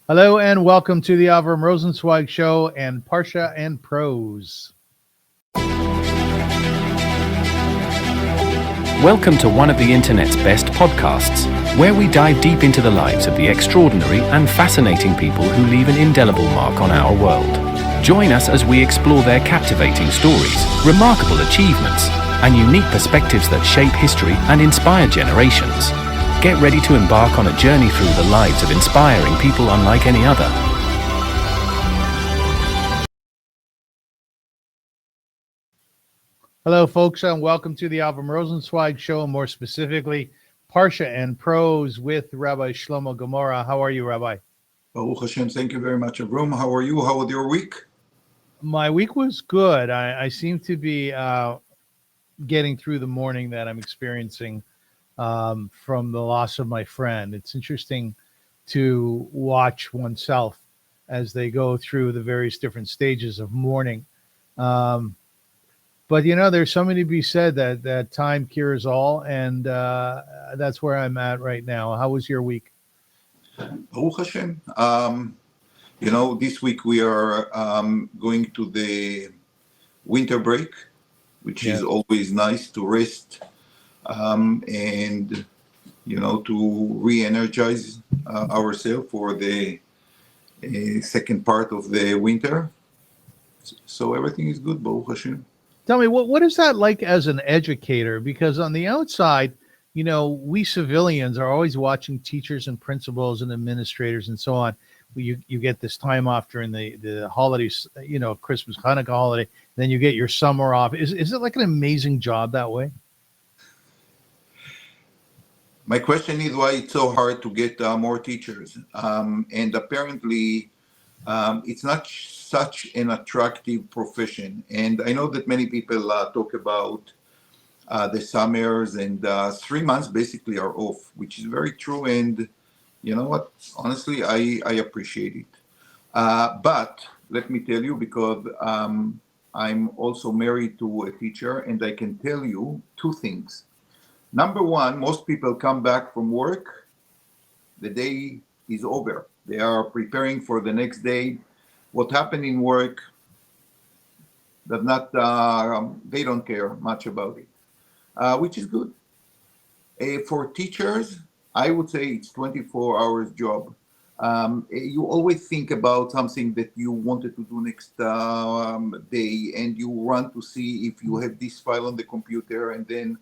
Hello and welcome to the Avrum Rosensweig Show and Parsha and Prose. Welcome to one of the internet's best podcasts, where we dive deep into the lives of the extraordinary and fascinating people who leave an indelible mark on our world. Join us as we explore their captivating stories, remarkable achievements, and unique perspectives that shape history and inspire generations. Get ready to embark on a journey through the lives of inspiring people unlike any other. Hello, folks, and welcome to the Avrum Rosensweig Show, and more specifically, Parsha and Prose with Rabbi Shlomo Gemara. How are you, Rabbi? Baruch Hashem, thank you very much, Avrum. How are you? How was your week? My week was good. I seem to be getting through the mourning that I'm experiencing from the loss of my friend. It's interesting to watch oneself as they go through the various different stages of mourning. But, there's something to be said that time cures all, and that's where I'm at right now. How was your week? Baruch Hashem. This week we are going to the winter break, which is always nice to rest and, to re-energize ourselves for the second part of the winter. So everything is good, Baruch Hashem. Tell me, what is that like as an educator? Because on the outside, we civilians are always watching teachers and principals and administrators and so on. You get this time off during the holidays, Christmas, Hanukkah holiday. Then you get your summer off. Is it like an amazing job that way? My question is why it's so hard to get more teachers. And apparently, it's not such an attractive profession. And I know that many people talk about the summers, and 3 months basically are off, which is very true. And you know what? Honestly, I appreciate it. But let me tell you, because I'm also married to a teacher, and I can tell you two things. Number one, most people come back from work, the day is over. They are preparing for the next day. What happened in work does not, they don't care much about it, which is good. For teachers, I would say it's 24 hours job. You always think about something that you wanted to do next day, and you run to see if you have this file on the computer, and then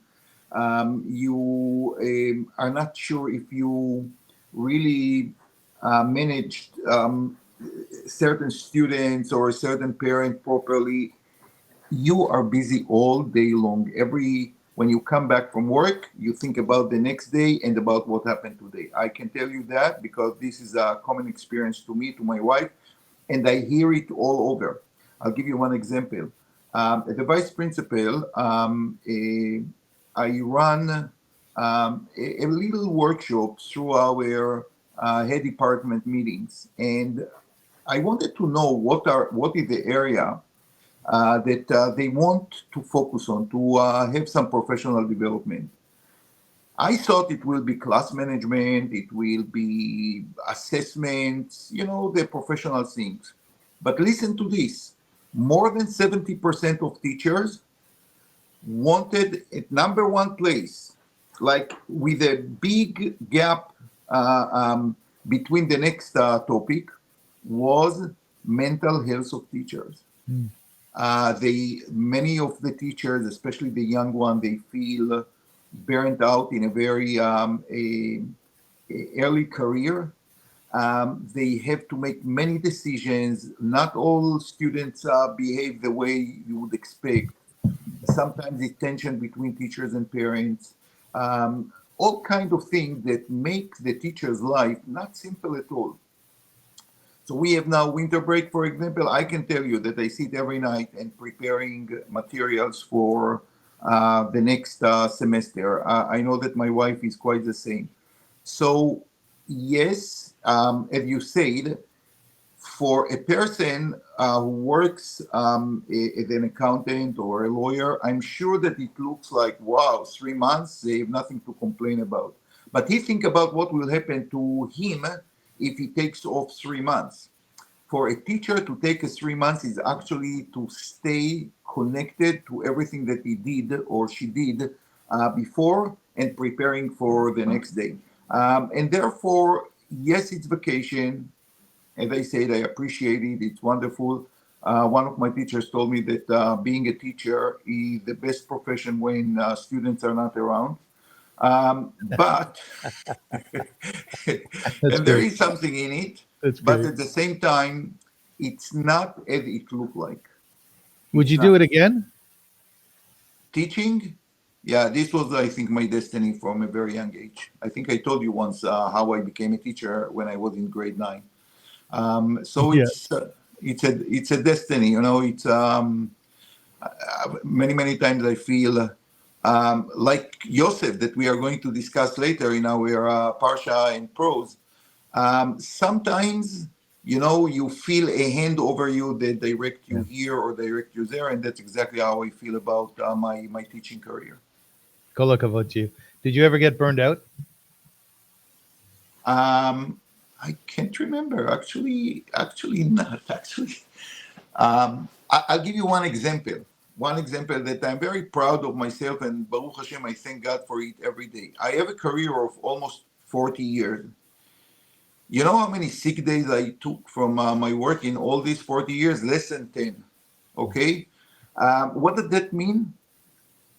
you are not sure if you really managed certain students or a certain parent properly. You are busy all day long. When you come back from work, you think about the next day and about what happened today. I can tell you that because this is a common experience to me, to my wife, and I hear it all over. I'll give you one example. As the vice principal, I run a little workshop through our head department meetings, and I wanted to know what is the area that they want to focus on to have some professional development. I thought it will be class management, it will be assessments, the professional things. But listen to this, more than 70% of teachers wanted at number one place, like with a big gap between the next topic, was mental health of teachers. Many of the teachers, especially the young one, they feel burnt out in a very early career. They have to make many decisions. Not all students behave the way you would expect. Sometimes it's tension between teachers and parents. All kinds of things that make the teacher's life not simple at all. So we have now winter break, for example. I can tell you that I sit every night and preparing materials for the next semester. I know that my wife is quite the same. So yes, as you said, for a person who works as an accountant or a lawyer, I'm sure that it looks like, wow, 3 months, they have nothing to complain about. But he think about what will happen to him if he takes off 3 months. For a teacher to take a 3 months is actually to stay connected to everything that he did or she did before and preparing for the next day. And therefore, yes, it's vacation. As I said, I appreciate it. It's wonderful. One of my teachers told me that being a teacher is the best profession when students are not around. But and there is something in it. But at the same time, it's not as it looked like. Would you do it again? Teaching? Yeah, this was, I think, my destiny from a very young age. I think I told you once how I became a teacher when I was in grade 9. So it's a destiny, you know. It's many times I feel like Joseph, that we are going to discuss later in our Parsha and Prose. Sometimes, you know, you feel a hand over you that direct you here or direct you there, and that's exactly how I feel about my teaching career. Go look about you. Did you ever get burned out? I can't remember. Actually not. Actually, I'll give you one example. One example that I'm very proud of myself, and Baruch Hashem, I thank God for it every day. I have a career of almost 40 years. You know how many sick days I took from my work in all these 40 years? Less than 10. Okay? What does that mean?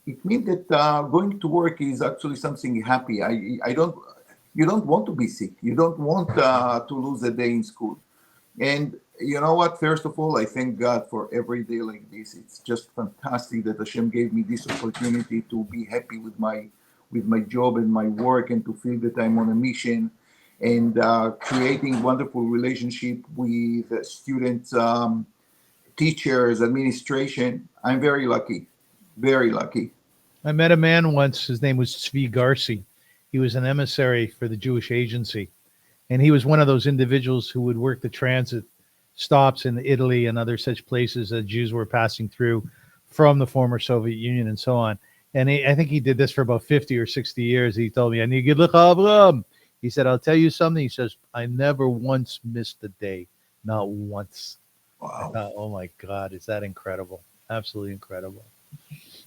It means that going to work is actually something happy. You don't want to be sick. You don't want to lose a day in school. And you know what? First of all, I thank God for every day like this. It's just fantastic that Hashem gave me this opportunity to be happy with my job and my work, and to feel that I'm on a mission, and creating wonderful relationship with students, teachers, administration. I'm very lucky. Very lucky. I met a man once. His name was Tzvi Garci. He was an emissary for the Jewish Agency. And he was one of those individuals who would work the transit stops in Italy and other such places that Jews were passing through from the former Soviet Union and so on. And I think he did this for about 50 or 60 years. He told me, "I need to get Avrum." He said, "I'll tell you something." He says, "I never once missed a day. Not once." Wow. I thought, oh my God, is that incredible? Absolutely incredible.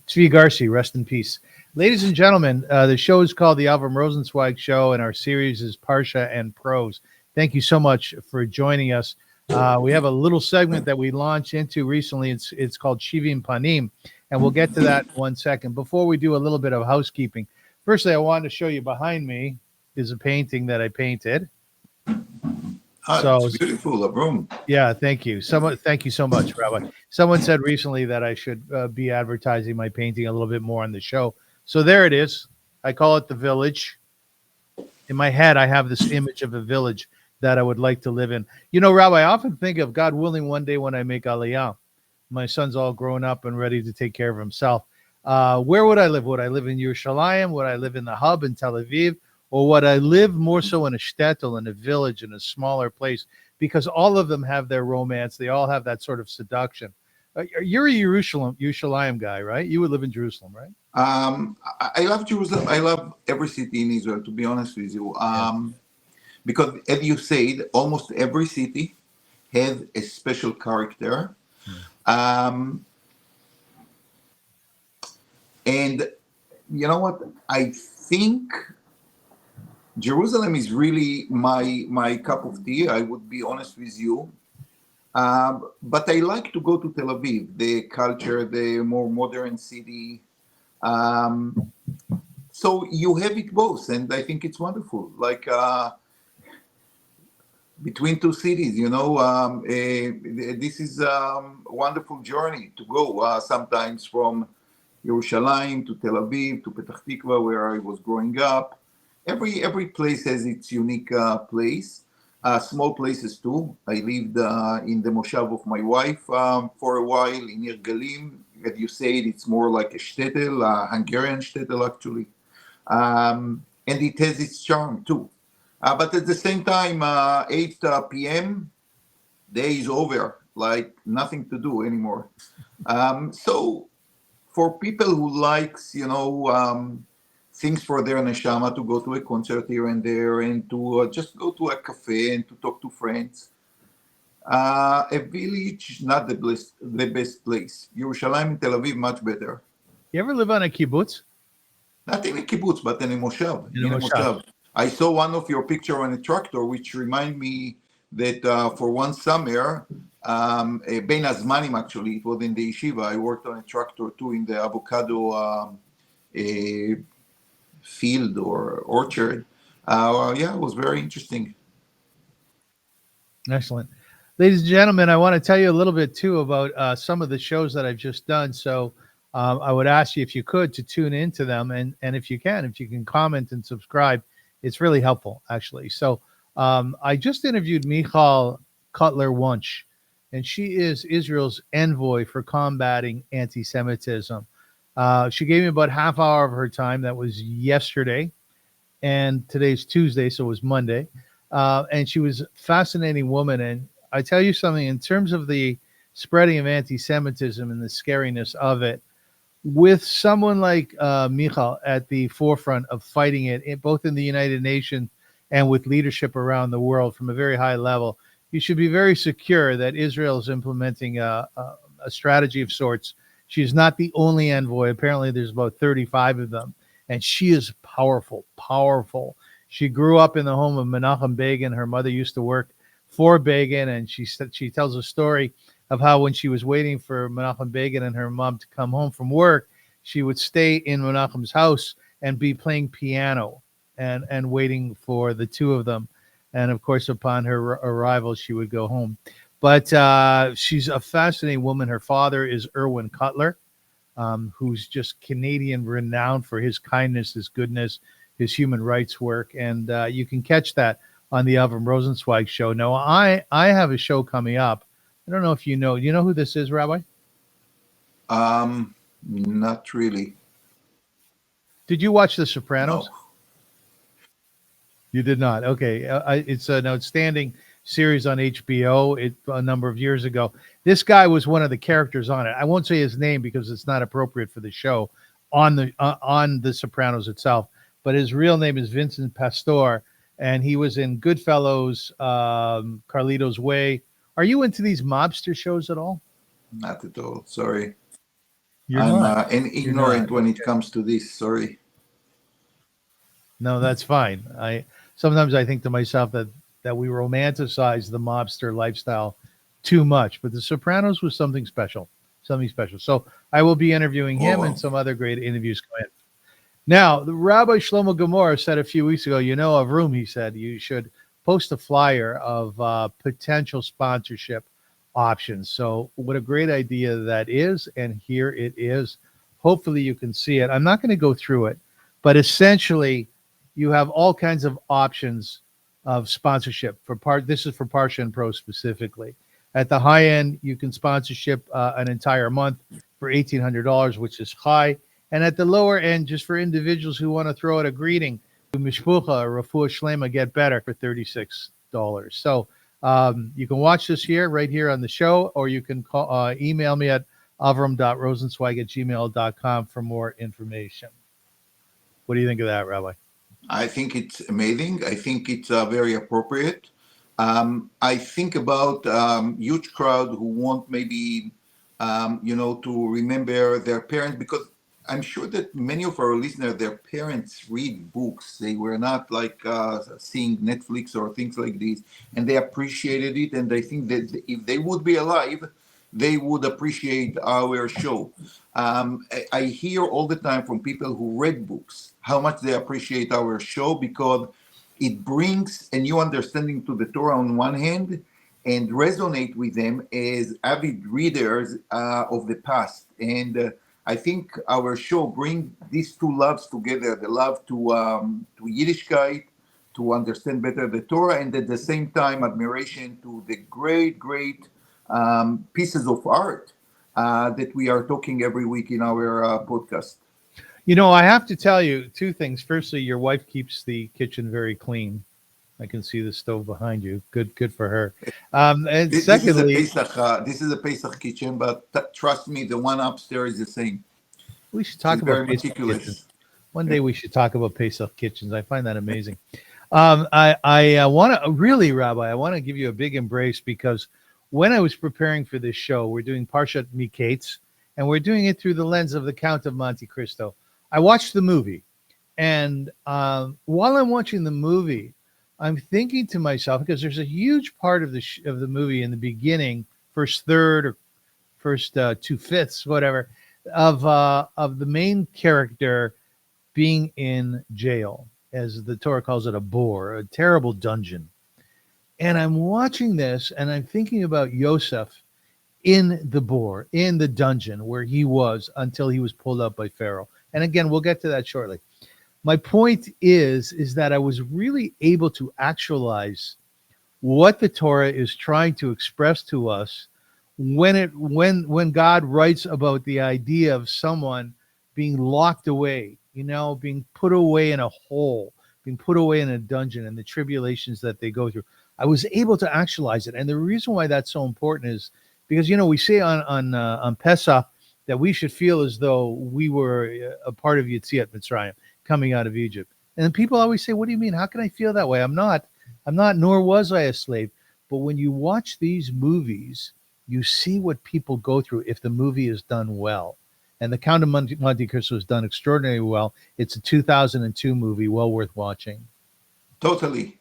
Tzvi Garci, rest in peace. Ladies and gentlemen, the show is called the Avrum Rosensweig Show, and our series is Parsha and Prose. Thank you so much for joining us. We have a little segment that we launched into recently. It's called Shivim Panim, and we'll get to that in 1 second. Before we do a little bit of housekeeping, firstly, I wanted to show you behind me is a painting that I painted. It's beautiful, Avrum. Yeah, thank you. Thank you so much, Rabbi. Someone said recently that I should be advertising my painting a little bit more on the show. So there it is. I call it the village. In my head, I have this image of a village that I would like to live in. You know, Rabbi, I often think of, God willing, one day when I make Aliyah, my son's all grown up and ready to take care of himself. Where would I live? Would I live in Yerushalayim? Would I live in the hub in Tel Aviv? Or would I live more so in a shtetl, in a village, in a smaller place? Because all of them have their romance. They all have that sort of seduction. You're a Yerushalayim guy, right? You would live in Jerusalem, right? I love Jerusalem. I love every city in Israel, to be honest with you. Because, as you said, almost every city has a special character. And you know what? I think Jerusalem is really my cup of tea. I would be honest with you. But I like to go to Tel Aviv, the culture, the more modern city. So you have it both, and I think it's wonderful. Like between two cities, you know, this is a wonderful journey to go. Sometimes from Yerushalayim to Tel Aviv to Petach Tikva, where I was growing up. Every place has its unique place. Small places too. I lived in the moshav of my wife for a while in Ir Galim. As you said, it's more like a shtetl, a Hungarian shtetl actually. And it has its charm too. But at the same time, 8 p.m., day is over, like nothing to do anymore. So for people who likes, you know, things for their neshama, to go to a concert here and there, and to just go to a cafe and to talk to friends. A village, not the best place. Yerushalayim and Tel Aviv, much better. You ever live on a kibbutz? Not in a kibbutz, but in a moshav. In a moshav. I saw one of your picture on a tractor, which remind me that for one summer, Ben Azmanim, actually, it was in the yeshiva. I worked on a tractor too in the avocado field or orchard. Yeah, it was very interesting. Excellent. Ladies and gentlemen, I want to tell you a little bit too about some of the shows that I've just done. So I would ask you, if you could, to tune into them. And if you can comment and subscribe, it's really helpful, actually. So I just interviewed Michal Cutler-Wunsch, and she is Israel's envoy for combating anti-Semitism. She gave me about half hour of her time. That was yesterday, and today's Tuesday, so it was Monday. And she was a fascinating woman. And I tell you something, in terms of the spreading of anti-Semitism and the scariness of it, with someone like Michal at the forefront of fighting it, both in the United Nations and with leadership around the world from a very high level, you should be very secure that Israel is implementing a strategy of sorts. She's not the only envoy. Apparently, there's about 35 of them, and she is powerful. She grew up in the home of Menachem Begin. Her mother used to work for Begin, and she tells a story of how when she was waiting for Menachem Begin and her mom to come home from work, she would stay in Menachem's house and be playing piano and waiting for the two of them. And of course, upon her arrival, she would go home. But she's a fascinating woman. Her father is Erwin Cutler, who's just Canadian renowned for his kindness, his goodness, his human rights work. And you can catch that on the Avrum Rosensweig show. Now, I have a show coming up. I don't know if you know. Do you know who this is, Rabbi? Not really. Did you watch The Sopranos? No. You did not. Okay. It's an outstanding series on HBO a number of years ago. This guy was one of the characters on it. I won't say his name because it's not appropriate for the show on the Sopranos itself. But his real name is Vincent Pastore, and he was in Goodfellas, Carlito's Way. Are you into these mobster shows at all? Not at all. Sorry. I'm ignorant when it comes to this. Sorry. No, that's fine. Sometimes I think to myself that we romanticize the mobster lifestyle too much, but The Sopranos was something special. So I will be interviewing him and some other great interviews come in. Now, the Rabbi Shlomo Gemara said a few weeks ago, Avrum, he said, you should post a flyer of potential sponsorship options. So what a great idea that is. And here it is. Hopefully you can see it. I'm not going to go through it, but essentially you have all kinds of options of sponsorship. This is for Parsha Prose specifically. At the high end, you can sponsorship an entire month for $1,800, which is high. And at the lower end, just for individuals who want to throw out a greeting to Mishpucha or Refuah Shlema, get better, for $36. So you can watch this right here on the show, or you can email me at avrum.rosensweig@gmail.com for more information. What do you think of that, Rabbi? I think it's amazing. I think it's very appropriate. I think about huge crowd who want maybe, to remember their parents, because I'm sure that many of our listeners, their parents read books. They were not like seeing Netflix or things like this, and they appreciated it. And I think that if they would be alive, they would appreciate our show. I hear all the time from people who read books how much they appreciate our show, because it brings a new understanding to the Torah on one hand, and resonate with them as avid readers of the past. And I think our show brings these two loves together: the love to Yiddishkeit, to understand better the Torah, and at the same time admiration to the great pieces of art that we are talking every week in our podcast. I have to tell you two things. Firstly, your wife keeps the kitchen very clean. I can see the stove behind you. Good for her. And secondly, this is a Pesach kitchen, but trust me, the one upstairs is the same. We should talk about Pesach kitchen. One day we should talk about Pesach kitchens. I find that amazing. I want to really, Rabbi, I want to give you a big embrace because when I was preparing for this show, we're doing Parsha Miketz, and we're doing it through the lens of the Count of Monte Cristo. I watched the movie, and while I'm watching the movie, I'm thinking to myself, because there's a huge part of the movie in the beginning, first third or first 2/5, whatever, of the main character being in jail, as the Torah calls it, a bore, a terrible dungeon. And I'm watching this, and I'm thinking about Joseph in the bore, in the dungeon where he was until he was pulled up by Pharaoh. And again, we'll get to that shortly. My point is that I was really able to actualize what the Torah is trying to express to us when God writes about the idea of someone being locked away, being put away in a hole, being put away in a dungeon, and the tribulations that they go through. I was able to actualize it, and the reason why that's so important is because we say on Pesach that we should feel as though we were a part of Yetziat Mitzrayim, coming out of Egypt. And people always say, what do you mean? How can I feel that way? I'm not, nor was I a slave. But when you watch these movies, you see what people go through if the movie is done well. And the Count of Monte Cristo is done extraordinarily well. It's a 2002 movie, well worth watching. Totally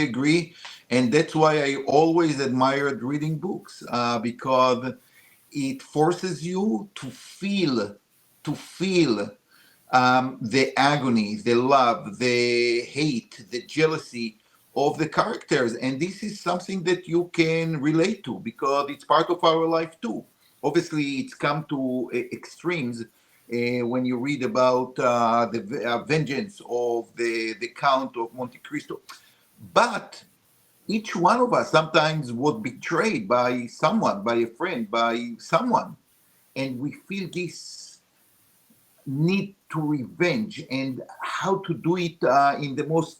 agree. And that's why I always admired reading books, because it forces you to feel the agony, the love, the hate, the jealousy of the characters. And this is something that you can relate to because it's part of our life too. Obviously, it's come to extremes when you read about the vengeance of the Count of Monte Cristo. But each one of us sometimes was betrayed by someone, by a friend, by someone. And we feel this need to revenge and how to do it in the most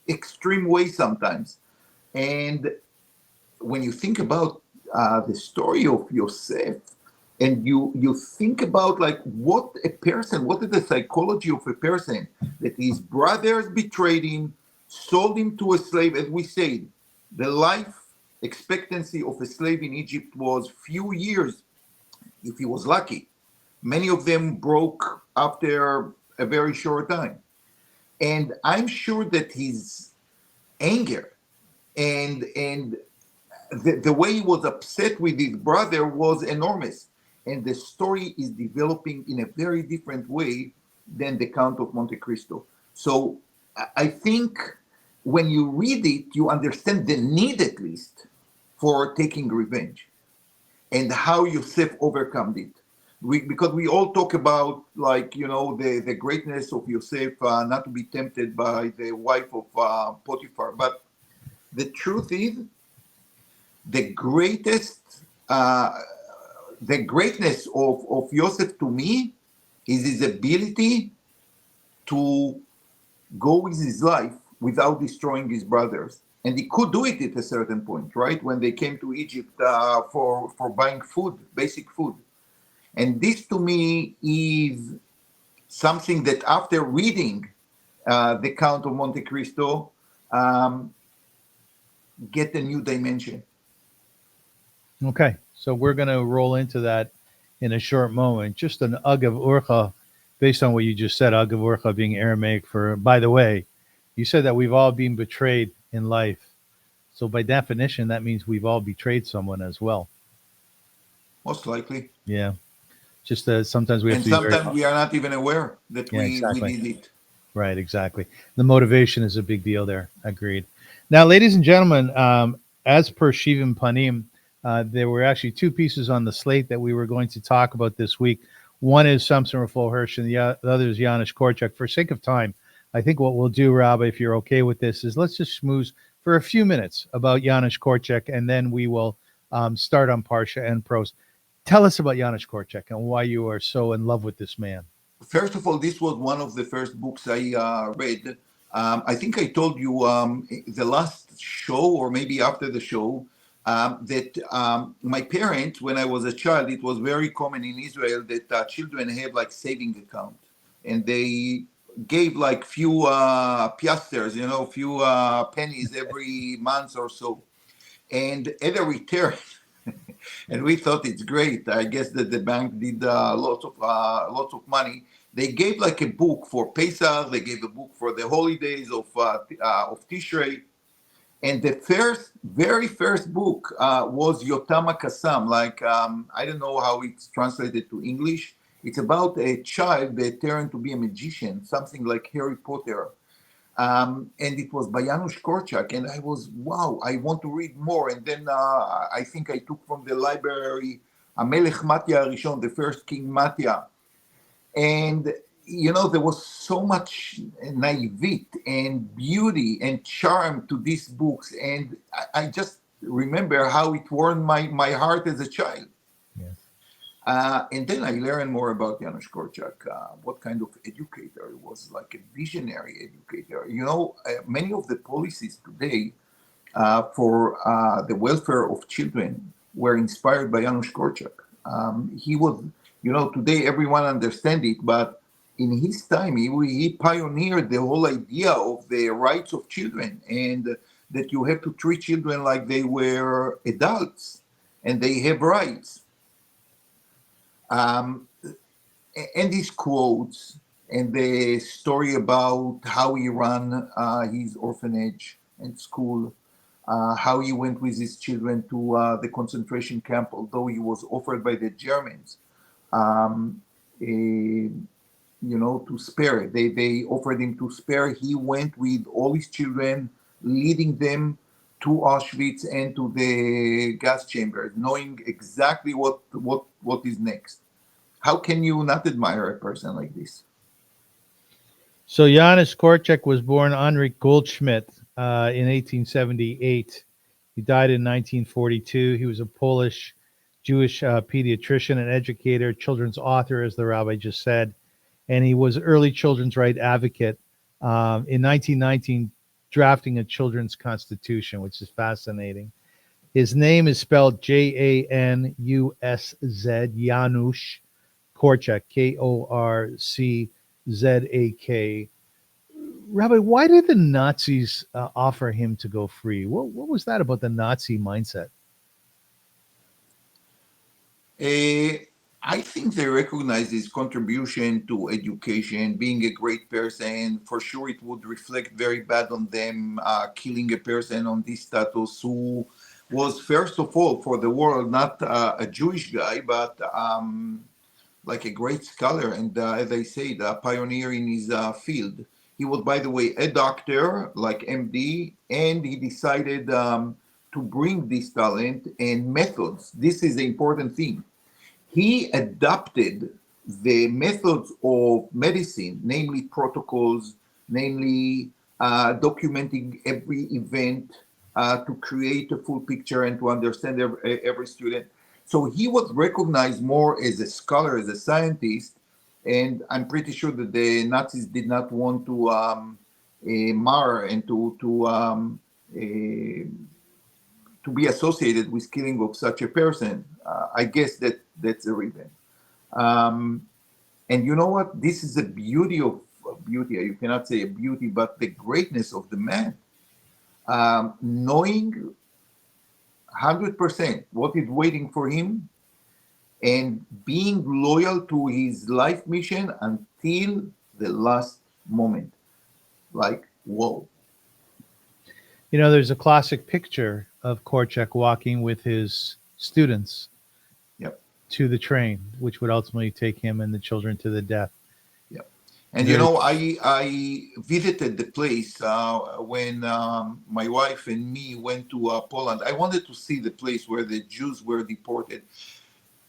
extreme way sometimes. And when you think about the story of Yosef, and you think about like what is the psychology of a person that his brothers betrayed him, sold him to a slave. As we said, the life expectancy of a slave in Egypt was few years, if he was lucky. Many of them broke after a very short time. And I'm sure that his anger and the way he was upset with his brother was enormous. And the story is developing in a very different way than the Count of Monte Cristo. So I think when you read it, you understand the need, at least, for taking revenge and how Yosef overcome it. Because we all talk about, like, the greatness of Yosef, not to be tempted by the wife of Potiphar. But the truth is, the greatness of Yosef to me is his ability to go with his life without destroying his brothers. And he could do it at a certain point, right? When they came to Egypt for buying food, basic food. And this to me is something that after reading the Count of Monte Cristo, get a new dimension. Okay, so we're going to roll into that in a short moment. Just an Agav Urcha, based on what you just said, Agav Urcha being Aramaic for, by the way, you said that we've all been betrayed in life. So by definition, that means we've all betrayed someone as well. Most likely. Yeah. Just sometimes we have to. And sometimes we are not even aware that we did it. Right, exactly. The motivation is a big deal there. Agreed. Now, ladies and gentlemen, as per Shivim Panim, there were actually two pieces on the slate that we were going to talk about this week. One is Samson Raphael Hirsch, and the other is Janusz Korczak. For sake of time, I think what we'll do, Rabbi, if you're okay with this, is let's just schmooze for a few minutes about Janusz Korczak, and then we will start on Parsha and Prose. Tell us about Janusz Korczak and why you are so in love with this man. First of all, this was one of the first books I read. I think I told you the last show, or maybe after the show, that my parents, when I was a child, it was very common in Israel that children have like saving account, and they gave like few piasters, few pennies every month or so. And at a return, and we thought it's great. I guess that the bank did lots of money. They gave like a book for Pesach. They gave a book for the holidays of Tishrei. And the very first book was Yotam Kassam. Like, I don't know how it's translated to English. It's about a child that turned to be a magician, something like Harry Potter. And it was by Janusz Korczak. And I was, wow, I want to read more. And then I think I took from the library Amelech Matya Rishon, the first King Matya. And there was so much naivete and beauty and charm to these books. And I just remember how it warmed my heart as a child. Yes. And then I learned more about Janusz Korczak, what kind of educator he was, like a visionary educator. Many of the policies today for the welfare of children were inspired by Janusz Korczak. He was, today everyone understands it, but in his time, he pioneered the whole idea of the rights of children, and that you have to treat children like they were adults and they have rights. And his quotes and the story about how he ran his orphanage and school, how he went with his children to the concentration camp, although he was offered by the Germans. To spare. They offered him to spare. He went with all his children, leading them to Auschwitz and to the gas chambers, knowing exactly what is next. How can you not admire a person like this? So Janusz Korczak was born Heinrich Goldschmidt in 1878. He died in 1942. He was a Polish Jewish pediatrician and educator, children's author, as the rabbi just said. And he was early children's right advocate in 1919, drafting a children's constitution, which is fascinating. His name is spelled Janusz, Janusz Korczak, Korczak. Rabbi, why did the Nazis offer him to go free? What was that about the Nazi mindset? I think they recognize his contribution to education, being a great person. For sure, it would reflect very bad on them, killing a person on this status who was, first of all, for the world, not a Jewish guy, but like a great scholar. And as I said, a pioneer in his field. He was, by the way, a doctor, like MD, and he decided to bring this talent and methods. This is the important thing. He adopted the methods of medicine, namely protocols, namely documenting every event to create a full picture and to understand every student. So he was recognized more as a scholar, as a scientist, and I'm pretty sure that the Nazis did not want to mar and to be associated with killing of such a person. I guess that's the reason. And you know what? This is the beauty of beauty. You cannot say a beauty, but the greatness of the man. Knowing 100% what is waiting for him and being loyal to his life mission until the last moment. Like, whoa. There's a classic picture of Korczak walking with his students to the train, which would ultimately take him and the children to the death. Yep. And I visited the place when my wife and me went to Poland. I wanted to see the place where the Jews were deported.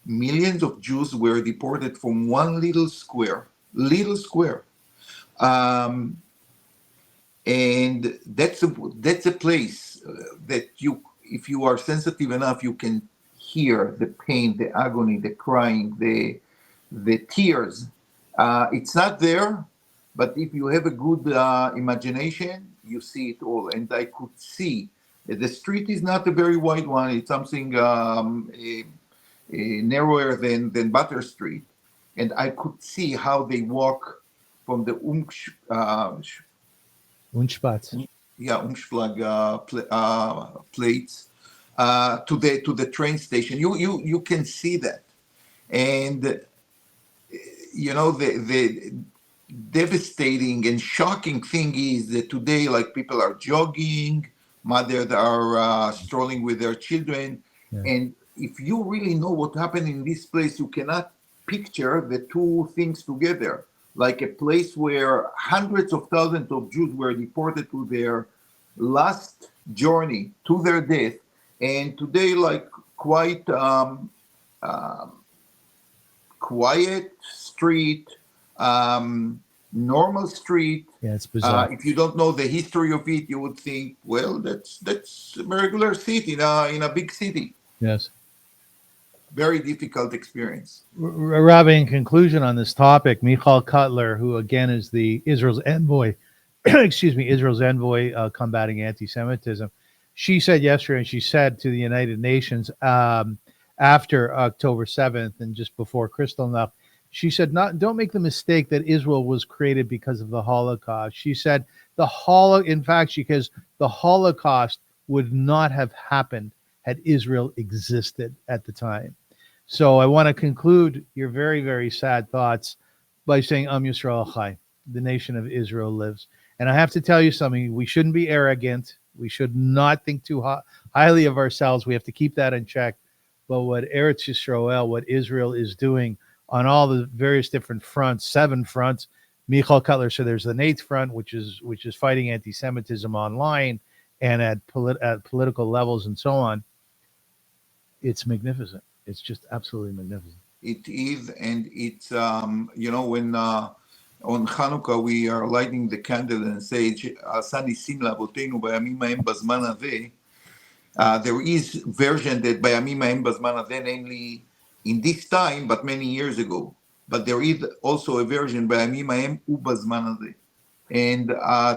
Millions of Jews were deported from one little square. And that's a place that if you are sensitive enough, you can hear the pain, the agony, the crying, the tears. It's not there, but if you have a good imagination, you see it all. And I could see the street is not a very wide one. It's something narrower than Butter Street. And I could see how they walk from the Unspatz. Umschlag plates to the train station. You can see that, and the devastating and shocking thing is that today, like, people are jogging, mothers are strolling with their children, and if you really know what happened in this place, you cannot picture the two things together. Like a place where hundreds of thousands of Jews were deported to their last journey to their death, and today, like, quite quiet street, normal street. Yeah, it's bizarre. If you don't know the history of it, you would think, well, that's a regular city in a big city. Yes. Very difficult experience. Rabbi, in conclusion on this topic, Michal Cutler, who again is the Israel's envoy, Israel's envoy combating anti-Semitism, she said yesterday, and she said to the United Nations after October 7th and just before Kristallnacht, she said, don't make the mistake that Israel was created because of the Holocaust. She said in fact, because the Holocaust would not have happened had Israel existed at the time. So I want to conclude your very, very sad thoughts by saying, Am Yisrael Chai, the nation of Israel lives. And I have to tell you something, we shouldn't be arrogant. We should not think too highly of ourselves. We have to keep that in check. But what Eretz Yisrael, what Israel is doing on all the various different fronts, 7 fronts, Michal Cutler said there's the 8th front, which is fighting anti-Semitism online and at political levels and so on. It's magnificent. It's just absolutely magnificent. It is, and it's when on Hanukkah we are lighting the candle and say "Asa nisim la'avotenu bayamim ha'em bazman hazeh." There is version that bayamim ha'em bazman hazeh, namely in this time, but many years ago. But there is also a version bayamim ha'em ubazman hazeh, and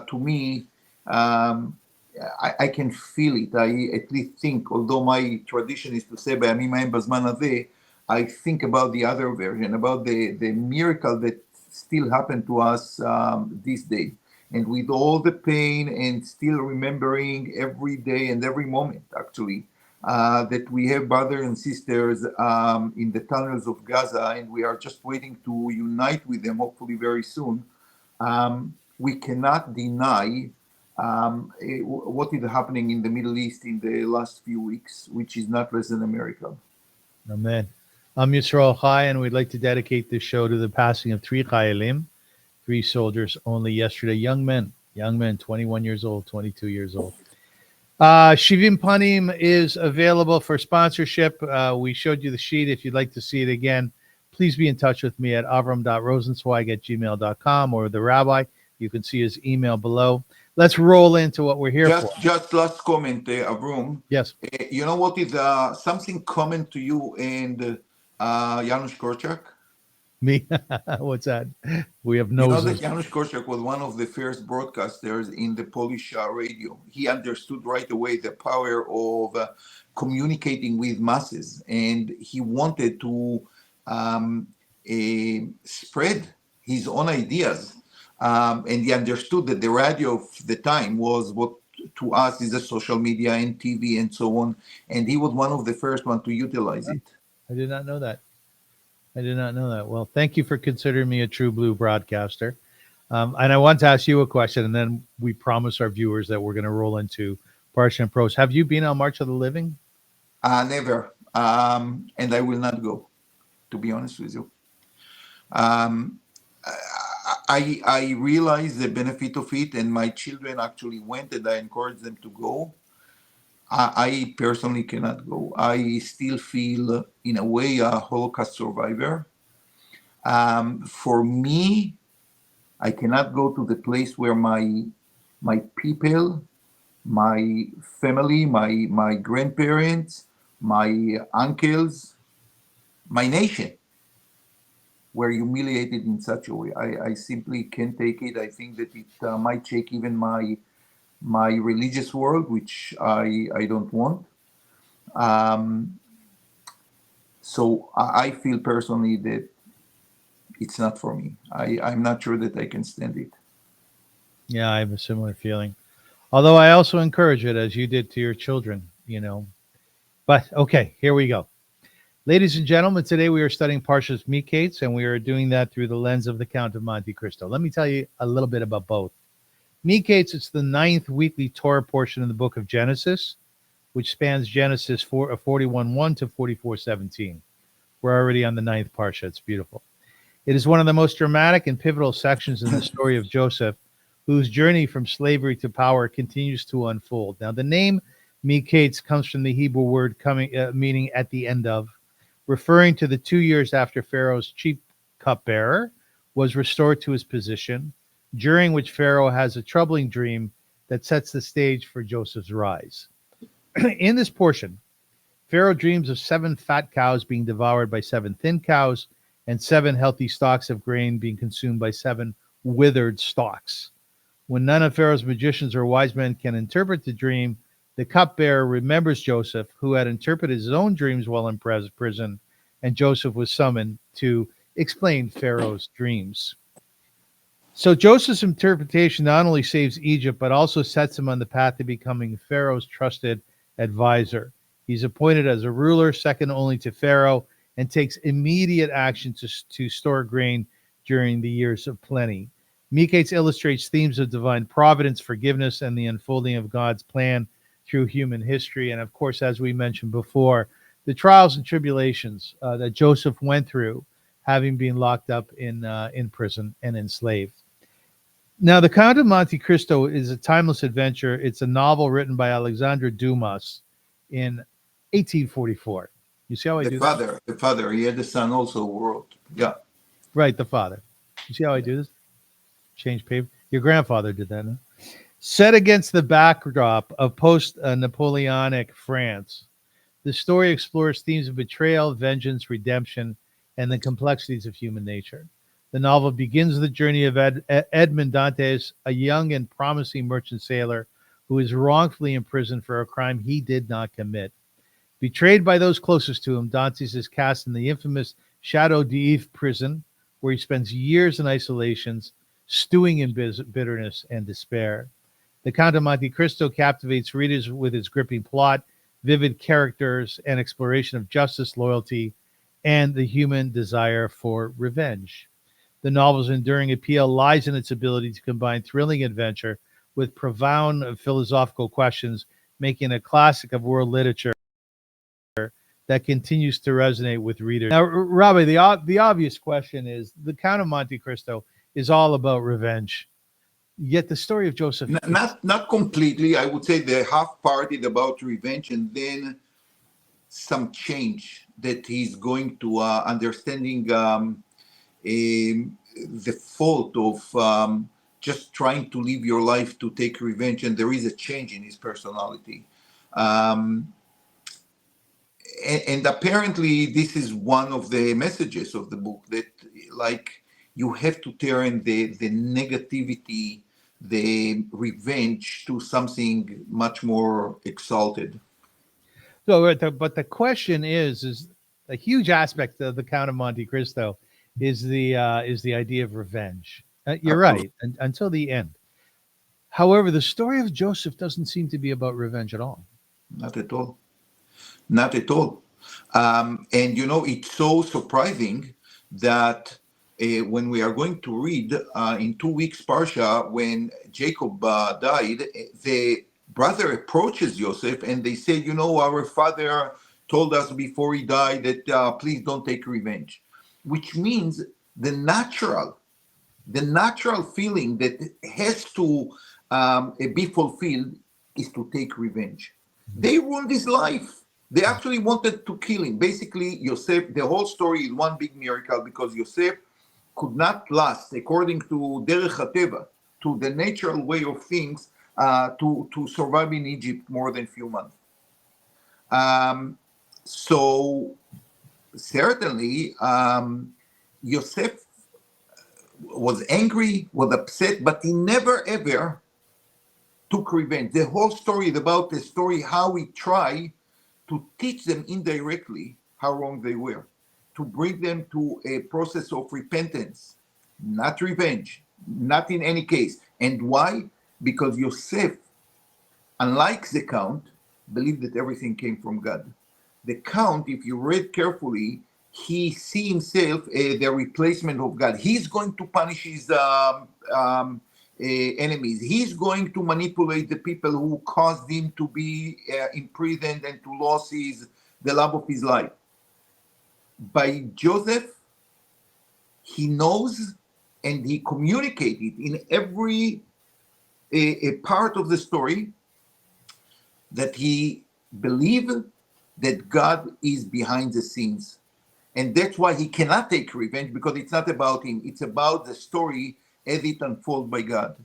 to me. I can feel it. I at least think, although my tradition is to say "Bayamim ha'em bazman hazeh," I think about the other version, about the miracle that still happened to us this day, and with all the pain and still remembering every day and every moment, actually, that we have brothers and sisters in the tunnels of Gaza, and we are just waiting to unite with them, hopefully very soon. We cannot deny what is happening in the Middle East in the last few weeks, which is not less than a miracle. Amen. I'm Yisrael Chai, and we'd like to dedicate this show to the passing of 3 Chayalim, 3 soldiers only yesterday, young men, 21 years old, 22 years old. Shivim Panim is available for sponsorship. We showed you the sheet. If you'd like to see it again, please be in touch with me at avrum.rosensweig@gmail.com or the rabbi. You can see his email below. Let's roll into what we're here for. Just last comment, Avrum. Yes. You know what is something common to you and Janusz Korczak? Me? What's that? We have noses. You know that Janusz Korczak was one of the first broadcasters in the Polish radio. He understood right away the power of communicating with masses, and he wanted to spread his own ideas. And he understood that the radio of the time was what to us is the social media and TV and so on. And he was one of the first ones to utilize it. I did not know that. Well, thank you for considering me a true blue broadcaster. And I want to ask you a question, and then we promise our viewers that we're going to roll into Parsha Prose. Have you been on March of the Living? Never. And I will not go, to be honest with you. I realize the benefit of it, and my children actually went, and I encouraged them to go. I personally cannot go. I still feel, in a way, a Holocaust survivor. For me, I cannot go to the place where my people, my family, my grandparents, my uncles, my nation were humiliated in such a way. I simply can't take it. I think that it might shake even my religious world, which I don't want. So I feel personally that it's not for me. I'm not sure that I can stand it. Yeah, I have a similar feeling. Although I also encourage it, as you did to your children, you know. But okay, here we go. Ladies and gentlemen, today we are studying Parshas Miketz, and we are doing that through the lens of the Count of Monte Cristo. Let me tell you a little bit about both. Miketz, it's the 9th weekly Torah portion in the book of Genesis, which spans Genesis 41:1 to 44:17. We're already on the 9th Parsha. It's beautiful. It is one of the most dramatic and pivotal sections in the story of Joseph, whose journey from slavery to power continues to unfold. Now, the name Miketz comes from the Hebrew word meaning at the end of, referring to the 2 years after Pharaoh's chief cupbearer was restored to his position, during which Pharaoh has a troubling dream that sets the stage for Joseph's rise. In this portion, Pharaoh dreams of 7 fat cows being devoured by 7 thin cows and 7 healthy stalks of grain being consumed by 7 withered stalks. When none of Pharaoh's magicians or wise men can interpret the dream, the cupbearer remembers Joseph, who had interpreted his own dreams while in prison, and Joseph was summoned to explain Pharaoh's dreams. So Joseph's interpretation not only saves Egypt, but also sets him on the path to becoming Pharaoh's trusted advisor. He's appointed as a ruler, second only to Pharaoh, and takes immediate action to store grain during the years of plenty. Miketz illustrates themes of divine providence, forgiveness, and the unfolding of God's plan through human history. And of course, as we mentioned before, the trials and tribulations that Joseph went through, having been locked up in prison and enslaved. Now, the Count of Monte Cristo is a timeless adventure. It's a novel written by Alexandre Dumas in 1844. You see how I do that? The father, he had a son also who wrote. Yeah. Right, the father. You see how I do this? Change paper. Your grandfather did that, no? Set against the backdrop of post-Napoleonic France, the story explores themes of betrayal, vengeance, redemption, and the complexities of human nature. The novel begins the journey of Edmond Dantès, a young and promising merchant sailor who is wrongfully imprisoned for a crime he did not commit. Betrayed by those closest to him, Dantès is cast in the infamous Château d'If prison, where he spends years in isolations, stewing in bitterness and despair. The Count of Monte Cristo captivates readers with its gripping plot, vivid characters, and exploration of justice, loyalty, and the human desire for revenge. The novel's enduring appeal lies in its ability to combine thrilling adventure with profound philosophical questions, making a classic of world literature that continues to resonate with readers. Now, Rabbi, the obvious question is, the Count of Monte Cristo is all about revenge. Yet the story of Joseph... Not completely. I would say the half part is about revenge, and then some change that he's going to understanding the fault of just trying to live your life to take revenge, and there is a change in his personality. And apparently this is one of the messages of the book, that like you have to turn the negativity, the revenge, to something much more exalted. So, but the question is a huge aspect of the Count of Monte Cristo is the idea of revenge. You're right, until the end. However, the story of Joseph doesn't seem to be about revenge at all. Not at all. Not at all. And you know, it's so surprising that when we are going to read in 2 weeks Parsha, when Jacob died, the brother approaches Joseph and they say, you know, our father told us before he died that please don't take revenge, which means the natural feeling that has to be fulfilled is to take revenge. They ruined his life. They actually wanted to kill him. Basically, Yosef, the whole story is one big miracle, because Yosef could not last, according to Derech HaTeva, to the natural way of things, to survive in Egypt more than a few months. So certainly, Yosef was angry, was upset, but he never ever took revenge. The whole story is about the story how he tried to teach them indirectly how wrong they were. to bring them to a process of repentance, not revenge, not in any case. And why? Because Yosef, unlike the Count, believed that everything came from God. The Count, if you read carefully, he see himself the replacement of God. He's going to punish his enemies. He's going to manipulate the people who caused him to be imprisoned and to lose the love of his life. By Joseph, he knows and he communicated in every a part of the story that he believed that God is behind the scenes. And that's why he cannot take revenge, because it's not about him. It's about the story as it unfolds by God.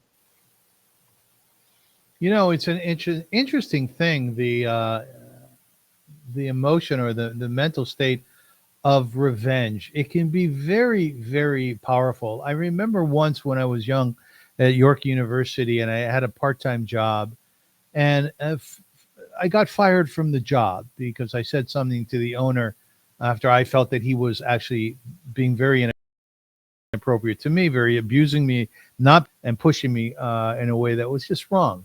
You know, it's an interesting thing, the emotion or the mental state of revenge. It can be very, very powerful. I remember once when I was young at York University and I had a part-time job, and I got fired from the job because I said something to the owner after I felt that he was actually being very inappropriate to me, very abusing me, not and pushing me in a way that was just wrong.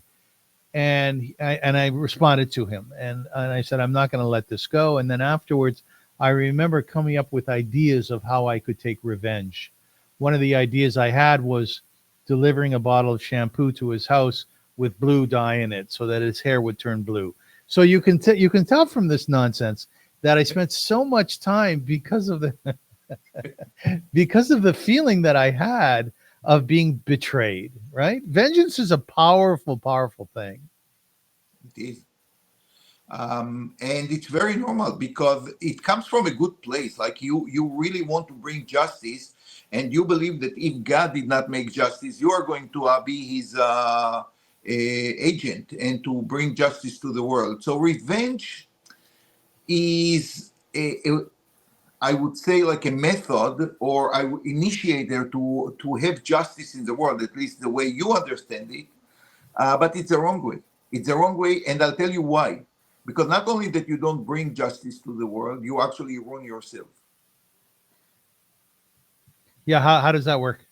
And I responded to him, and I said, I'm not going to let this go. And then afterwards, I remember coming up with ideas of how I could take revenge. One of the ideas I had was delivering a bottle of shampoo to his house with blue dye in it so that his hair would turn blue. So you can tell from this nonsense that I spent so much time because of the because of the feeling that I had of being betrayed, right? Vengeance is a powerful, powerful thing. It is. And it's very normal because it comes from a good place. Like you really want to bring justice, and you believe that if God did not make justice, you are going to be his agent and to bring justice to the world. So revenge is I would say like a method or an initiator to have justice in the world, at least the way you understand it. But it's the wrong way. It's the wrong way, and I'll tell you why. Because not only that you don't bring justice to the world, you actually ruin yourself. Yeah, how does that work?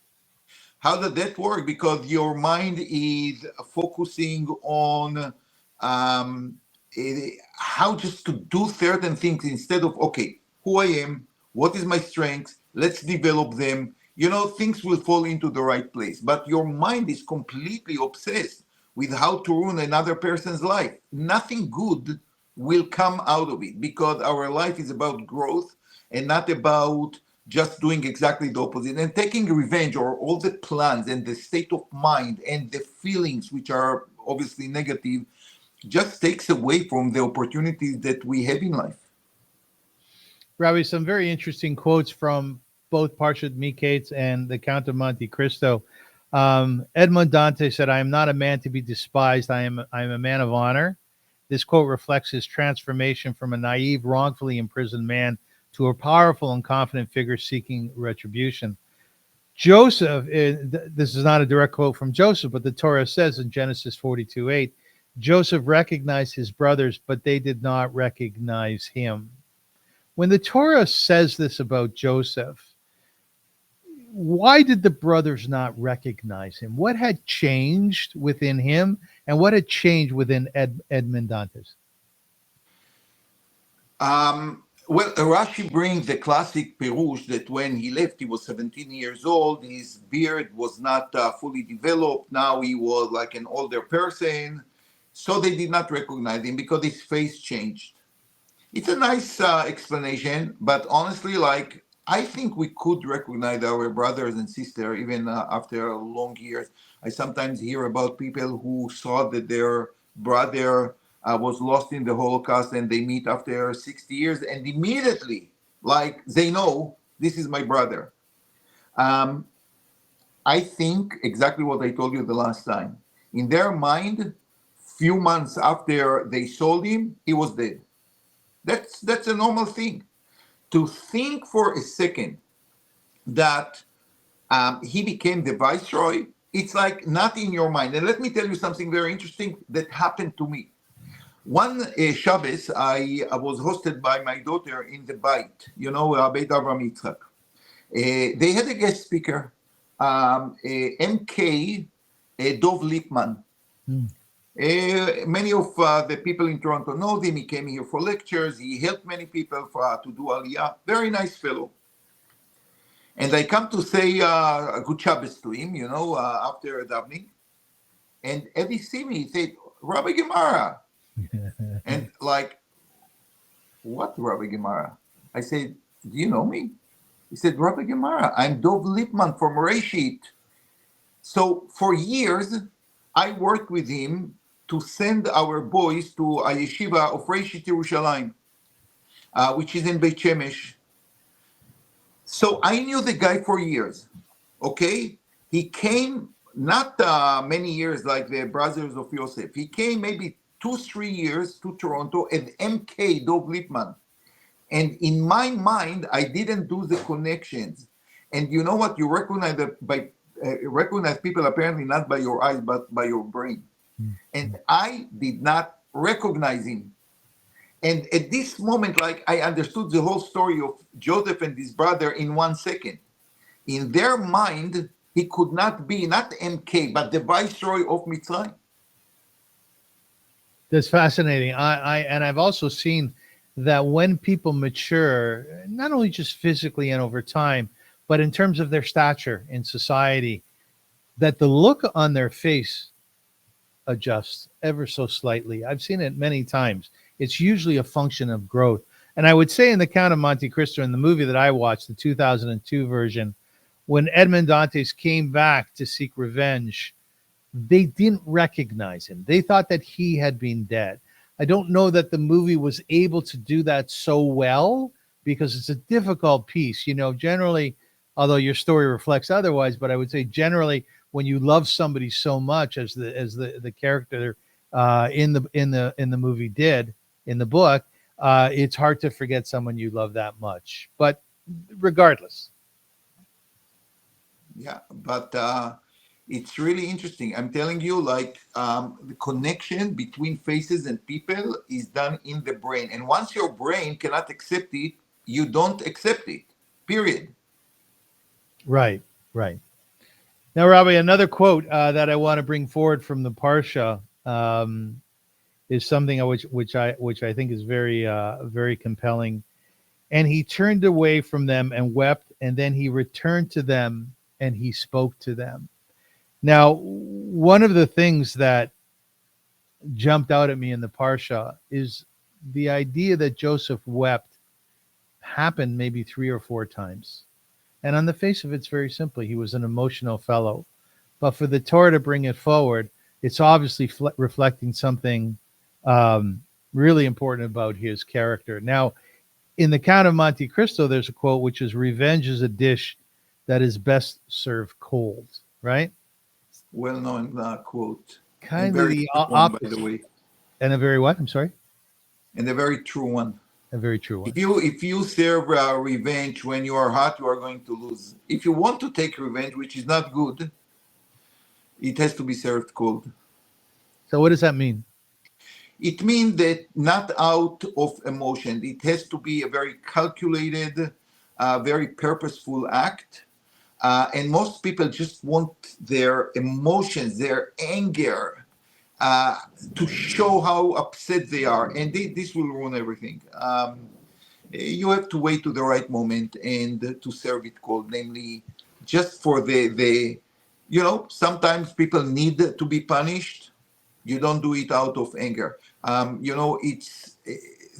How does that work? Because your mind is focusing on how just to do certain things instead of, okay, who I am, what is my strength, let's develop them. You know, things will fall into the right place. But your mind is completely obsessed with how to ruin another person's life. Nothing good will come out of it because our life is about growth and not about just doing exactly the opposite. And taking revenge or all the plans and the state of mind and the feelings, which are obviously negative, just takes away from the opportunities that we have in life. Rabbi, some very interesting quotes from both Parsha Miketz and the Count of Monte Cristo. Edmond Dantès said, I am not a man to be despised. I am a man of honor. This quote reflects his transformation from a naive, wrongfully imprisoned man to a powerful and confident figure seeking retribution. Joseph, this is not a direct quote from Joseph, but the Torah says in Genesis 42:8, Joseph recognized his brothers, but they did not recognize him. When the Torah says this about Joseph, why did the brothers not recognize him? What had changed within him, and what had changed within Edmond Dantès? Well, Rashi brings the classic Perush that when he left, he was 17 years old. His beard was not fully developed. Now he was like an older person. So they did not recognize him because his face changed. It's a nice explanation, but honestly, like, I think we could recognize our brothers and sisters even after long years. I sometimes hear about people who saw that their brother was lost in the Holocaust and they meet after 60 years and immediately, like, they know this is my brother. I think exactly what I told you the last time. In their mind, few months after they sold him, he was dead. That's a normal thing. To think for a second that he became the viceroy, it's like not in your mind. And let me tell you something very interesting that happened to me. One Shabbos, I was hosted by my daughter in the Beit, Beit Avrum Yitzchak. They had a guest speaker, MK Dov Lipman. Many of the people in Toronto know him. He came here for lectures. He helped many people to do Aliyah. Very nice fellow. And I come to say a good Shabbos to him, after davening. And as he see me, he said, Rabbi Gemara. And like, what Rabbi Gemara? I said, do you know me? He said, Rabbi Gemara, I'm Dov Lipman from Reshit. So for years, I worked with him to send our boys to a yeshiva of Reshit Yerushalayim, which is in Beit Shemesh. So I knew the guy for years, okay? He came not many years like the brothers of Yosef. He came maybe 2-3 years to Toronto as MK Dov Lipman. And in my mind, I didn't do the connections. And you know what? You recognize that recognize people apparently not by your eyes, but by your brain. And I did not recognize him. And at this moment, like, I understood the whole story of Joseph and his brother in 1 second. In their mind, he could not be not MK, but the viceroy of Mitzrayim. That's fascinating. I've also seen that when people mature, not only just physically and over time, but in terms of their stature in society, that the look on their face adjusts ever so slightly. I've seen it many times. It's usually a function of growth. And I would say in the Count of Monte Cristo, in the movie that I watched, the 2002 version, when Edmond Dantès came back to seek revenge, they didn't recognize him. They thought that he had been dead. I don't know that the movie was able to do that so well because it's a difficult piece. Generally, although your story reflects otherwise, but I would say generally when you love somebody so much as the character in the movie did in the book, it's hard to forget someone you love that much. But regardless. Yeah, but it's really interesting. I'm telling you, like, the connection between faces and people is done in the brain. And once your brain cannot accept it, you don't accept it, period. Right. Now, Rabbi, another quote that I want to bring forward from the Parsha is something which I think is very very compelling. And he turned away from them and wept, and then he returned to them and he spoke to them. Now, one of the things that jumped out at me in the Parsha is the idea that Joseph wept happened maybe 3 or 4 times. And on the face of it, it's very simply, he was an emotional fellow. But for the Torah to bring it forward, it's obviously reflecting something really important about his character. Now, in the Count of Monte Cristo, there's a quote which is, revenge is a dish that is best served cold, right? Well-known quote. Kind of the opposite, by the way. And a very what? I'm sorry? And a very true one. A very true one. If you serve revenge when you are hot, you are going to lose. If you want to take revenge, which is not good, it has to be served cold. So what does that mean? It means that not out of emotion. It has to be a very calculated, very purposeful act. And most people just want their emotions, their anger, to show how upset they are. And this will ruin everything. You have to wait to the right moment and to serve it cold, namely just for the sometimes people need to be punished. You don't do it out of anger.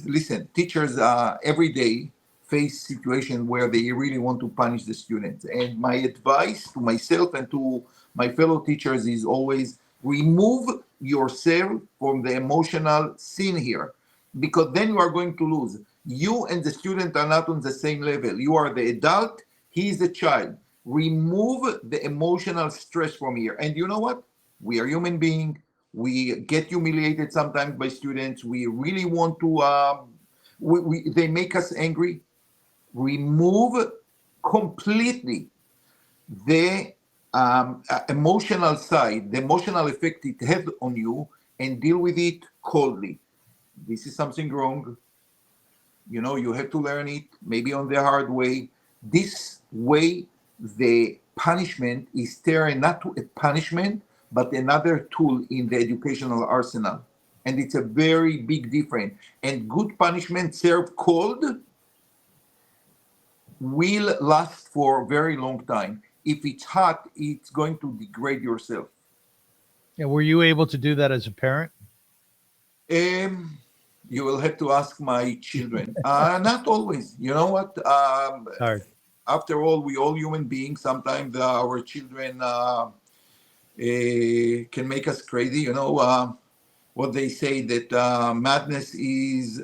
Listen, teachers every day face situations where they really want to punish the students. And my advice to myself and to my fellow teachers is always remove yourself from the emotional scene here, because then you are going to lose. You and the student are not on the same level. You are the adult, he is the child. Remove the emotional stress from here. And you know what? We are human beings. We get humiliated sometimes by students. We really want to, they make us angry. Remove completely the emotional side, the emotional effect it has on you, and deal with it coldly. this is something wrong. You have to learn it, maybe on the hard way. This way, the punishment is turned not to a punishment, but another tool in the educational arsenal. And it's a very big difference. And good punishment served cold will last for a very long time. If it's hot, it's going to degrade yourself. Yeah, were you able to do that as a parent? You will have to ask my children. Not always. You know what? Hard. After all, we all human beings. Sometimes our children can make us crazy. What they say that madness is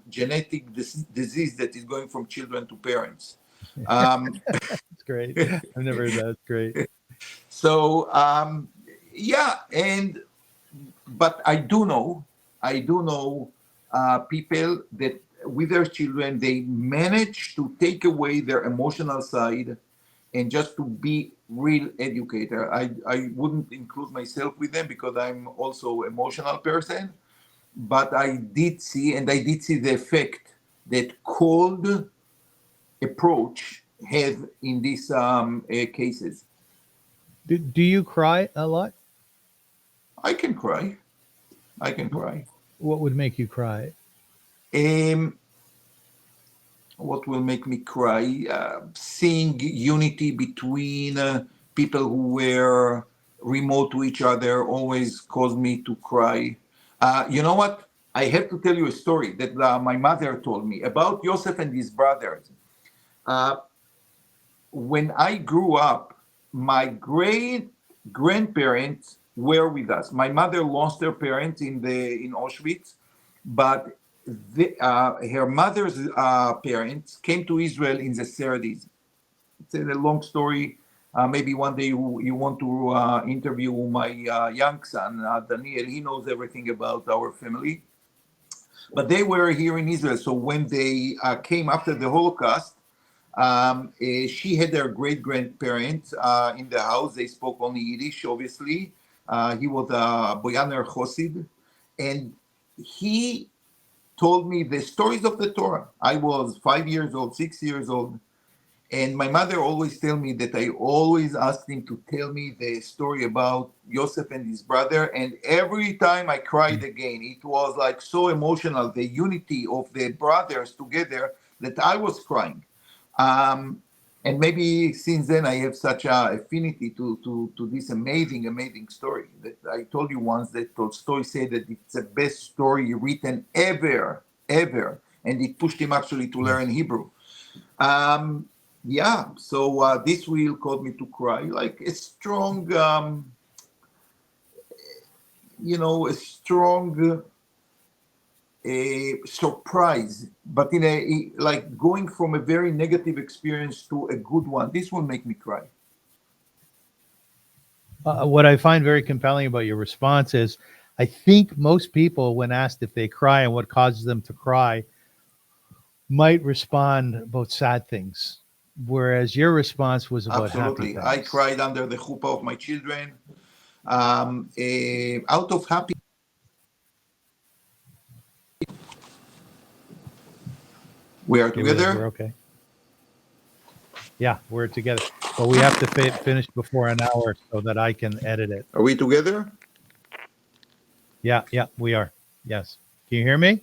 genetic disease that is going from children to parents. That's great. I've never heard that. That's great. So but I do know people that with their children they manage to take away their emotional side and just to be real educator. I wouldn't include myself with them because I'm also emotional person, but I did see the effect that cold approach has in these cases. Do you cry a lot? I can cry. What would make you cry? What will make me cry? Seeing unity between people who were remote to each other always caused me to cry. You know what? I have to tell you a story that my mother told me about Joseph and his brothers. When I grew up, my great grandparents were with us. My mother lost her parents in Auschwitz, but her mother's parents came to Israel in the 30s. It's a long story. Maybe one day you want to interview my young son, Daniel. He knows everything about our family. But they were here in Israel. So when they came after the Holocaust, she had her great-grandparents in the house. They spoke only Yiddish, obviously. He was a Boyaner Chosid. And he told me the stories of the Torah. I was 5 years old, 6 years old. And my mother always tell me that I always asked him to tell me the story about Joseph and his brother. And every time I cried again, it was like so emotional, the unity of the brothers together, that I was crying. And maybe since then I have such a affinity to this amazing story that I told you once that Tolstoy said that it's the best story written ever. And it pushed him actually to learn Hebrew. So this will cause me to cry, like a strong, surprise, but like going from a very negative experience to a good one. This will make me cry. What I find very compelling about your response is, I think most people, when asked if they cry and what causes them to cry, might respond about sad things, whereas your response was about Absolutely. happy things. I cried under the chuppah of my children, out of happy. We are together. We're okay. Yeah, we're together. But we have to finish before an hour so that I can edit it. Are we together? Yeah, we are. Yes. Can you hear me?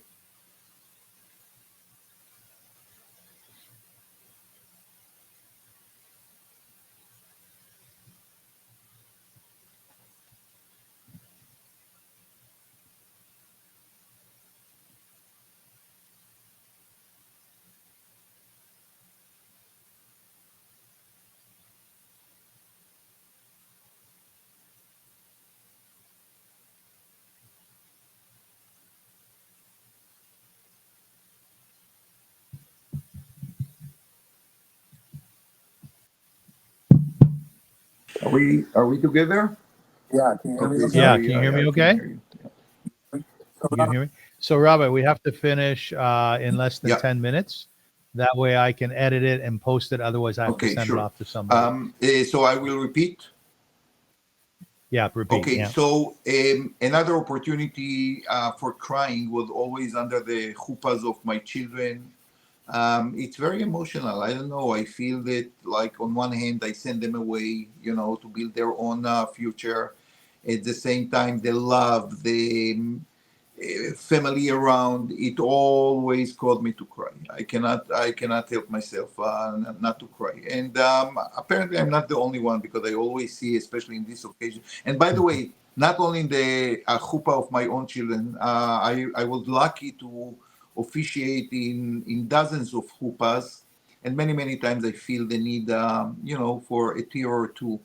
Are we together? Yeah, can you hear me? Okay, Yeah, sorry, can you hear me I okay? can't hear you. You can hear me? So, Rabbi, we have to finish in less than 10 minutes. That way I can edit it and post it. Otherwise, I have to send it off to somebody. So I will repeat. Yeah, repeat. Okay, Yeah. so another opportunity for crying was always under the chuppahs of my children. It's very emotional. I don't know. I feel that, like, on one hand, I send them away, to build their own future. At the same time, the love, the family around, it always caused me to cry. I cannot help myself not to cry. And apparently I'm not the only one, because I always see, especially in this occasion. And by the way, not only in the chuppah of my own children, I was lucky to officiate in dozens of chuppahs, and many times I feel the need, for a tear or two,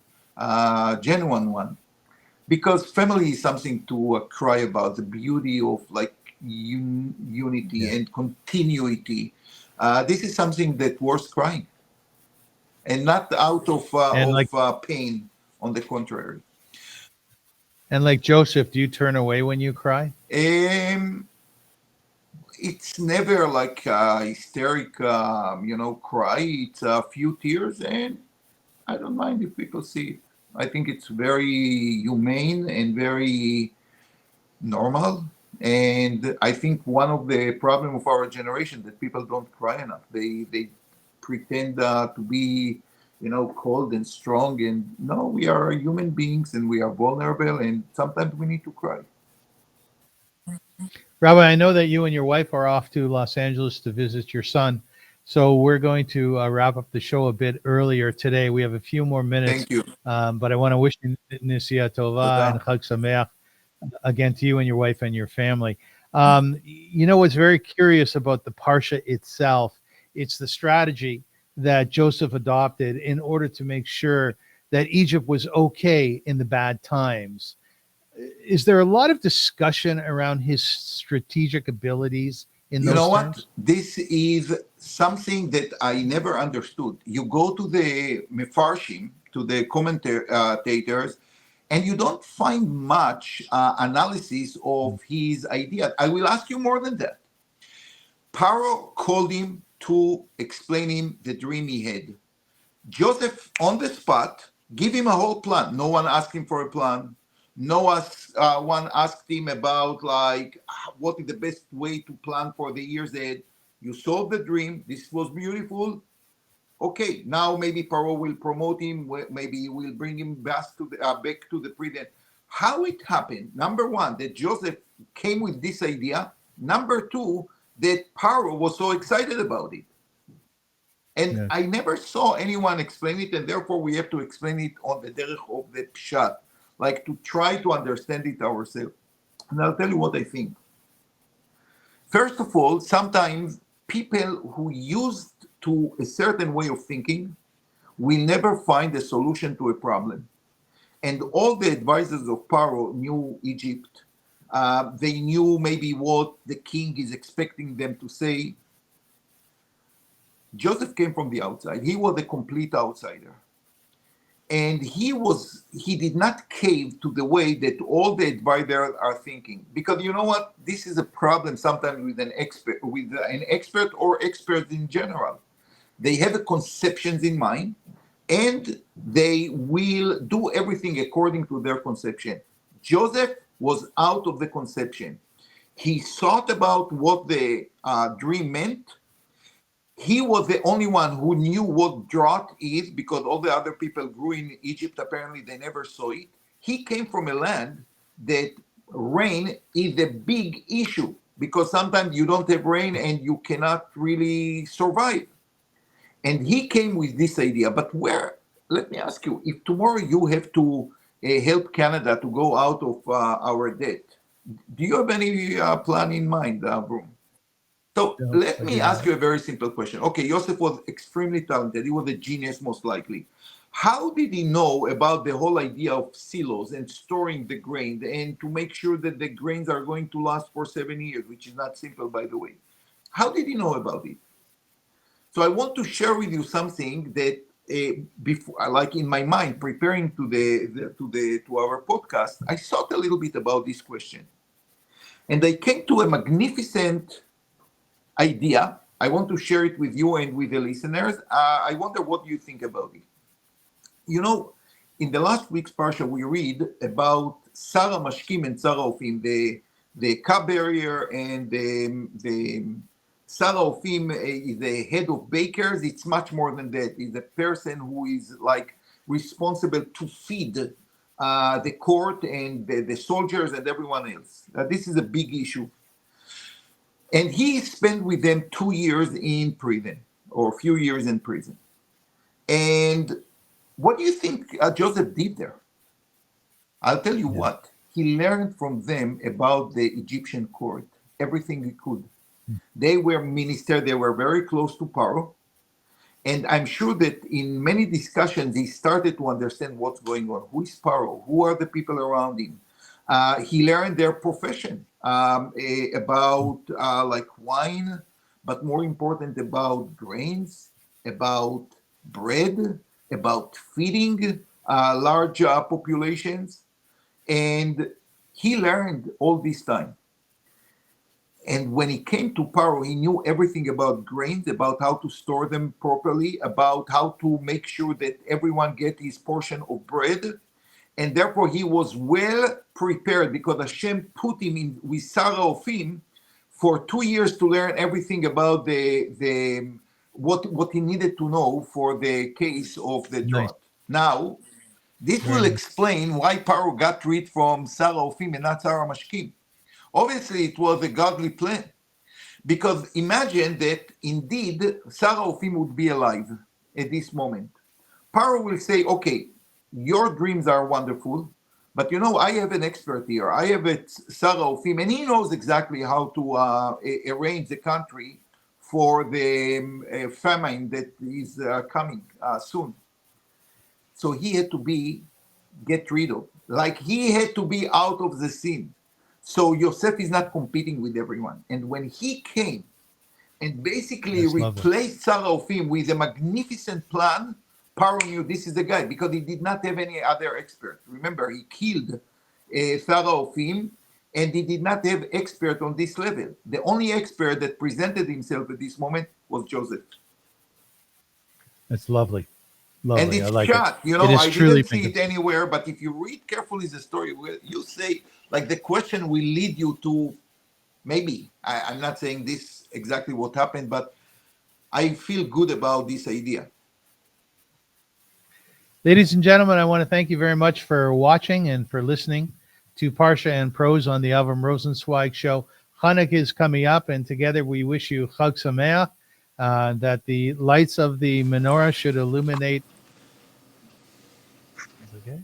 genuine one, because family is something to cry about, the beauty of, like, unity Yeah. and continuity. This is something that worth crying, and not out And like pain. On the contrary, Joseph, do you turn away when you cry? um, it's never like a hysteric, cry. It's a few tears, and I don't mind if people see it. I think it's very humane and very normal. And I think one of the problem of our generation, that people don't cry enough. They pretend to be, cold and strong. And no, we are human beings, and we are vulnerable, and sometimes we need to cry. Rabbi, I know that you and your wife are off to Los Angeles to visit your son. So we're going to wrap up the show a bit earlier today. We have a few more minutes, Thank you. but I want to wish you Nisiya Tova and Toda. Chag Sameach again to you and your wife and your family. What's very curious about the Parsha itself, it's the strategy that Joseph adopted in order to make sure that Egypt was okay in the bad times. Is there a lot of discussion around his strategic abilities in You know those what? terms? This is something that I never understood. You go to the Mefarshim, to the commentators, and you don't find much analysis of his idea. I will ask you more than that. Pharaoh called him to explain him the dream he had. Joseph, on the spot, give him a whole plan. No one asked him for a plan. No one asked him about, like, what is the best way to plan for the years ahead. You solved the dream. This was beautiful. Okay, now maybe Pharaoh will promote him. Maybe he will bring him back to the prison. How it happened? Number one, that Joseph came with this idea. Number two, that Pharaoh was so excited about it. And Yeah. I never saw anyone explain it, and therefore we have to explain it on the derech of the pshat, like to try to understand it ourselves. And I'll tell you what I think. First of all, sometimes people who used to a certain way of thinking will never find a solution to a problem. And all the advisors of Pharaoh knew Egypt. They knew maybe what the king is expecting them to say. Joseph came from the outside. He was a complete outsider. And he did not cave to the way that all the advisors are thinking. Because you know what? This is a problem sometimes with an expert or experts in general. They have a conceptions in mind, and they will do everything according to their conception. Joseph was out of the conception. He thought about what the dream meant. He was the only one who knew what drought is, because all the other people grew in Egypt. Apparently, they never saw it. He came from a land that rain is a big issue, because sometimes you don't have rain and you cannot really survive. And he came with this idea. But let me ask you, if tomorrow you have to help Canada to go out of our debt, do you have any plan in mind, Avrum? So No, let I me do ask not. you a very simple question. Okay, Joseph was extremely talented. He was a genius, most likely. How did he know about the whole idea of silos and storing the grain, and to make sure that the grains are going to last for 7 years, which is not simple, by the way? How did he know about it? So I want to share with you something that, before, like in my mind, preparing to our podcast, I thought a little bit about this question, and I came to a magnificent idea. I want to share it with you and with the listeners. I wonder what you think about it. You know, in the last week's Parsha, we read about Sarah Mashkim and Sarah Ofim, the cupbearer and the Sarah Ofim is the head of bakers. It's much more than that. It's a person who is like responsible to feed the court and the soldiers and everyone else. This is a big issue. And he spent with them 2 years in prison, or a few years in prison. And what do you think Joseph did there? I'll tell you what. He learned from them about the Egyptian court, everything he could. They were ministers, they were very close to Pharaoh. And I'm sure that in many discussions, he started to understand what's going on. Who is Pharaoh? Who are the people around him? He learned their profession about like wine, but more important about grains, about bread, about feeding large populations. And he learned all this time. And when he came to Pharaoh, he knew everything about grains, about how to store them properly, about how to make sure that everyone get his portion of bread. And therefore, he was well prepared because Hashem put him in with Sarah Ofim for 2 years to learn everything about what he needed to know for the case of the drought. Now, this will explain why Pharaoh got rid from Sarah Ofim and not Sarah Mashkim. Obviously, it was a godly plan. Because imagine that indeed Sarah Ofim would be alive at this moment. Pharaoh will say, okay, your dreams are wonderful, but you know, I have an expert here. I have a Sarah Ofim, and he knows exactly how to arrange the country for the famine that is coming soon. So he had to get rid of. Like he had to be out of the scene. So Yosef is not competing with everyone. And when he came and basically replaced Sarah Ofim with a magnificent plan, Pharaoh knew this is the guy because he did not have any other expert. Remember, he killed Sarah Ofim and he did not have expert on this level. The only expert that presented himself at this moment was Joseph. That's lovely. And it's shot, you know, I didn't see it anywhere, but if you read carefully the story, you say, like the question will lead you to maybe, I'm not saying this exactly what happened, but I feel good about this idea. Ladies and gentlemen, I want to thank you very much for watching and for listening to Parsha and Prose on the Avrum Rosensweig show. Hanukkah is coming up, and together we wish you Chag Sameach, that the lights of the menorah should illuminate. Okay.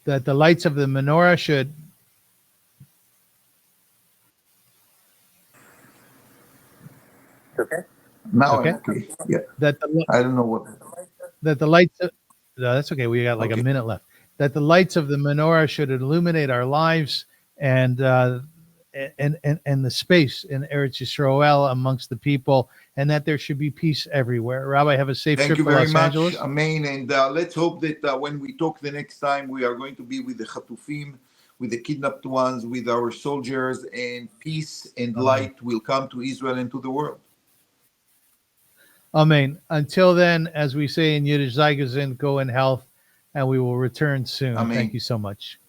That the lights of the menorah should. Okay. Now okay. I'm okay. Yeah. That I don't know what. That the lights. No, that's okay. We got like a minute left. That the lights of the menorah should illuminate our lives and the space in Eretz Yisrael amongst the people, and that there should be peace everywhere. Rabbi, have a safe trip to Los Angeles. Amen. And let's hope that when we talk the next time, we are going to be with the Chatufim, with the kidnapped ones, with our soldiers, and peace and light will come to Israel and to the world. Amen. Until then, as we say in Yiddish, Zeigazin, go in health, and we will return soon. Amen. Thank you so much.